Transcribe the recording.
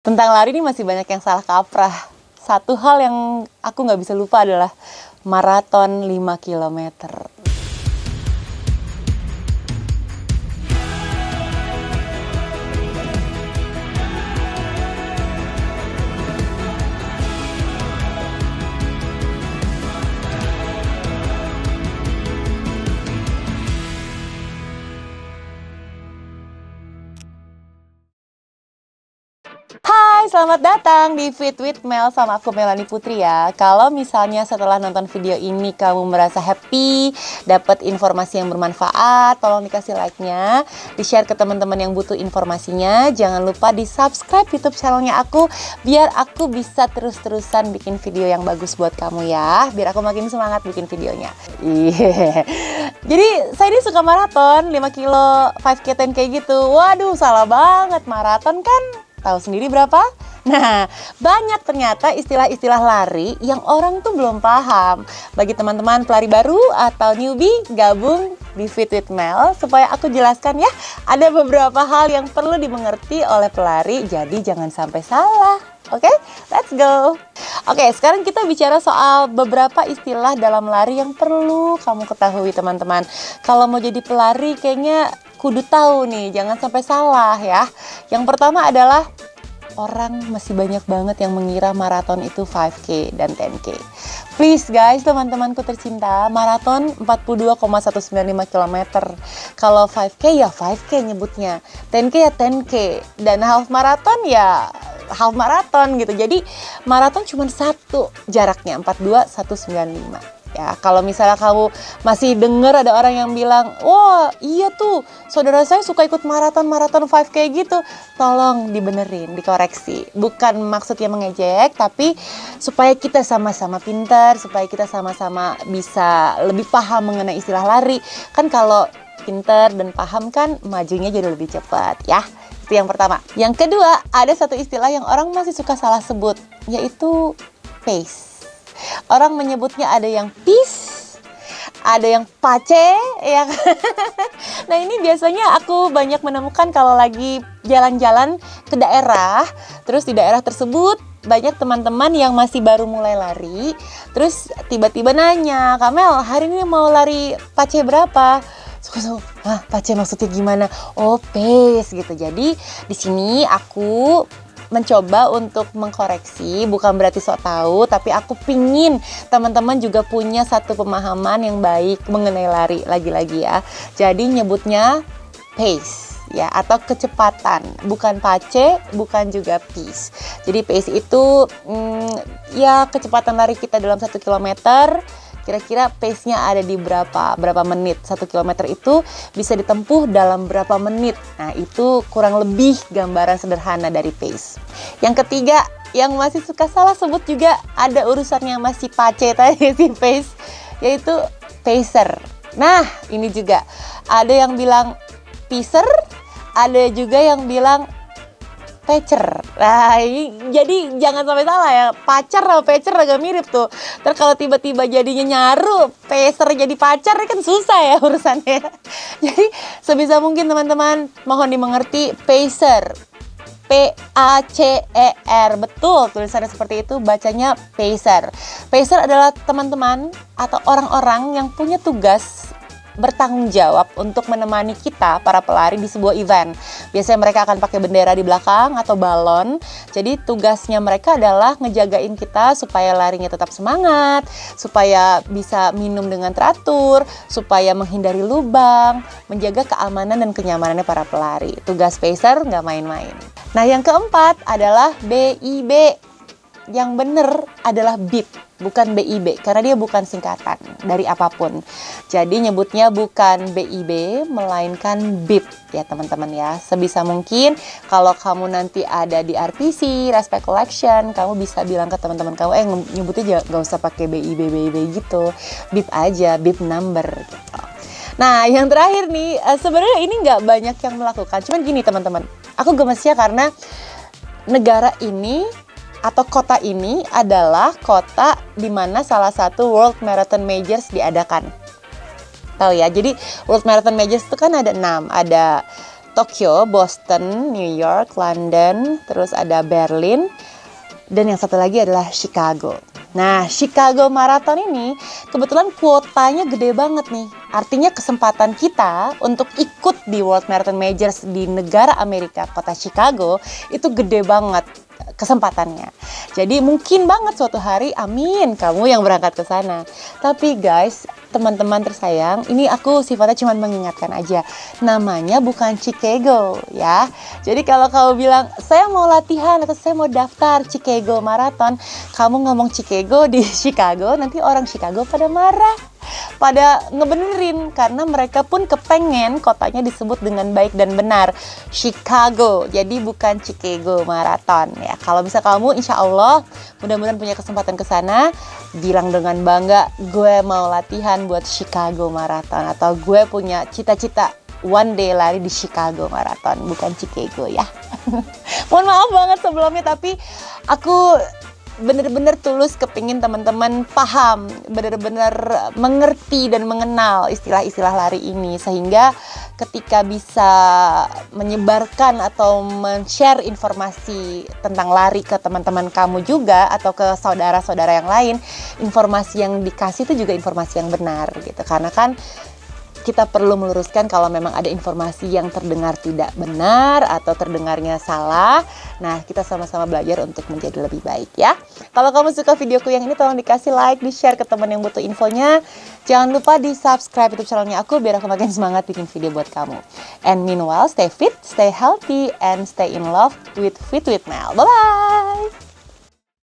Tentang lari ini masih banyak yang salah kaprah. Satu hal yang aku nggak bisa lupa adalah maraton 5 kilometer. Hai, selamat datang di Fit with Mel sama aku Melanie Putri ya. Kalau misalnya setelah nonton video ini kamu merasa happy, dapat informasi yang bermanfaat, tolong dikasih like-nya, di-share ke teman-teman yang butuh informasinya. Jangan lupa di-subscribe YouTube channelnya aku biar aku bisa terus-terusan bikin video yang bagus buat kamu ya. Biar aku makin semangat bikin videonya. Iya. Jadi saya ini suka maraton 5 kilo, 5K, 10K gitu. Waduh, salah banget. Maraton kan tahu sendiri berapa? Nah, banyak ternyata istilah-istilah lari yang orang tuh belum paham. Bagi teman-teman pelari baru atau newbie, gabung di Fit with Mel supaya aku jelaskan ya. Ada beberapa hal yang perlu dimengerti oleh pelari, jadi jangan sampai salah. Oke, let's go. Oke, sekarang kita bicara soal beberapa istilah dalam lari yang perlu kamu ketahui teman-teman. Kalau mau jadi pelari kayaknya kudu tahu nih, jangan sampai salah ya. Yang pertama adalah orang masih banyak banget yang mengira maraton itu 5K dan 10K. Please guys, teman-temanku tercinta, maraton 42,195 km. Kalau 5K ya 5K nyebutnya, 10K ya 10K, dan half marathon ya half marathon gitu. Jadi maraton cuma satu jaraknya, 42,195. Ya, kalau misalnya kamu masih dengar ada orang yang bilang, wah iya tuh, saudara saya suka ikut maraton 5K gitu. Tolong dibenerin, dikoreksi. Bukan maksudnya mengejek, tapi supaya kita sama-sama pintar, supaya kita sama-sama bisa lebih paham mengenai istilah lari. Kan kalau pintar dan paham kan majunya jadi lebih cepat ya. Itu yang pertama. Yang kedua, ada satu istilah yang orang masih suka salah sebut, yaitu pace. Orang menyebutnya ada yang peace, ada yang pace, ya. Nah ini biasanya aku banyak menemukan kalau lagi jalan-jalan ke daerah, terus di daerah tersebut banyak teman-teman yang masih baru mulai lari, terus tiba-tiba nanya, Kamel hari ini mau lari pace berapa? Pace maksudnya gimana? Oh pace gitu. Jadi di sini aku mencoba untuk mengkoreksi, bukan berarti sok tahu, tapi aku pingin teman-teman juga punya satu pemahaman yang baik mengenai lari lagi-lagi ya. Jadi nyebutnya pace ya, atau kecepatan, bukan pace, bukan juga pace. Jadi pace itu ya kecepatan lari kita dalam 1 kilometer. Kira-kira pace-nya ada di berapa menit. 1 kilometer itu bisa ditempuh dalam berapa menit. Nah, itu kurang lebih gambaran sederhana dari pace. Yang ketiga, yang masih suka salah sebut juga ada urusannya masih pace tadi si pace, yaitu pacer. Nah, ini juga ada yang bilang pacer, ada juga yang bilang pacer. Nah, jadi jangan sampai salah ya. Pacar sama pacer agak mirip tuh. Terus kalau tiba-tiba jadinya nyaru, pacer jadi pacar kan susah ya urusannya. Jadi sebisa mungkin teman-teman mohon dimengerti pacer. P-A-C-E-R. Betul, tulisannya seperti itu, bacanya pacer. Pacer adalah teman-teman atau orang-orang yang punya tugas bertanggung jawab untuk menemani kita para pelari di sebuah event. Biasanya mereka akan pakai bendera di belakang atau balon. Jadi tugasnya mereka adalah ngejagain kita supaya larinya tetap semangat, supaya bisa minum dengan teratur, supaya menghindari lubang, menjaga keamanan dan kenyamanannya para pelari. Tugas pacer nggak main-main. Nah yang keempat adalah BIP. Yang benar adalah BIP, bukan BIB, karena dia bukan singkatan dari apapun. Jadi nyebutnya bukan BIB, melainkan BIP ya teman-teman ya. Sebisa mungkin kalau kamu nanti ada di RPC, Respect Collection, kamu bisa bilang ke teman-teman kamu, nyebutnya nggak usah pakai BIB gitu, BIP aja, BIP number gitu. Nah yang terakhir nih, sebenarnya ini nggak banyak yang melakukan. Cuman gini teman-teman, aku gemesnya karena negara ini atau kota ini adalah kota di mana salah satu World Marathon Majors diadakan. Tahu ya, jadi World Marathon Majors itu kan ada 6. Ada Tokyo, Boston, New York, London, terus ada Berlin, dan yang satu lagi adalah Chicago. Nah, Chicago Marathon ini kebetulan kuotanya gede banget nih. Artinya kesempatan kita untuk ikut di World Marathon Majors di negara Amerika, kota Chicago, itu gede banget kesempatannya. Jadi mungkin banget suatu hari, amin, kamu yang berangkat ke sana. Tapi guys, teman-teman tersayang, ini aku sifatnya cuma mengingatkan aja. Namanya bukan Chicago ya. Jadi kalau kamu bilang, saya mau latihan atau saya mau daftar Chicago Marathon, kamu ngomong Chicago di Chicago, nanti orang Chicago pada marah, pada ngebenerin, karena mereka pun kepengen kotanya disebut dengan baik dan benar, Chicago. Jadi bukan Chicago Marathon ya. Kalau bisa kamu, insya Allah mudah-mudahan punya kesempatan ke sana, bilang dengan bangga, gue mau latihan buat Chicago Marathon, atau gue punya cita-cita one day lari di Chicago Marathon, bukan Chicago ya. Mohon maaf banget sebelumnya, tapi aku bener-bener tulus kepingin teman-teman paham, bener-bener mengerti dan mengenal istilah-istilah lari ini, sehingga ketika bisa menyebarkan atau men-share informasi tentang lari ke teman-teman kamu juga, atau ke saudara-saudara yang lain, informasi yang dikasih itu juga informasi yang benar gitu. Karena kan kita perlu meluruskan kalau memang ada informasi yang terdengar tidak benar atau terdengarnya salah. Nah, kita sama-sama belajar untuk menjadi lebih baik ya. Kalau kamu suka videoku yang ini, tolong dikasih like, di-share ke teman yang butuh infonya. Jangan lupa di-subscribe YouTube channelnya aku biar aku makin semangat bikin video buat kamu. And meanwhile, stay fit, stay healthy, and stay in love with Fit with Mel. Bye-bye!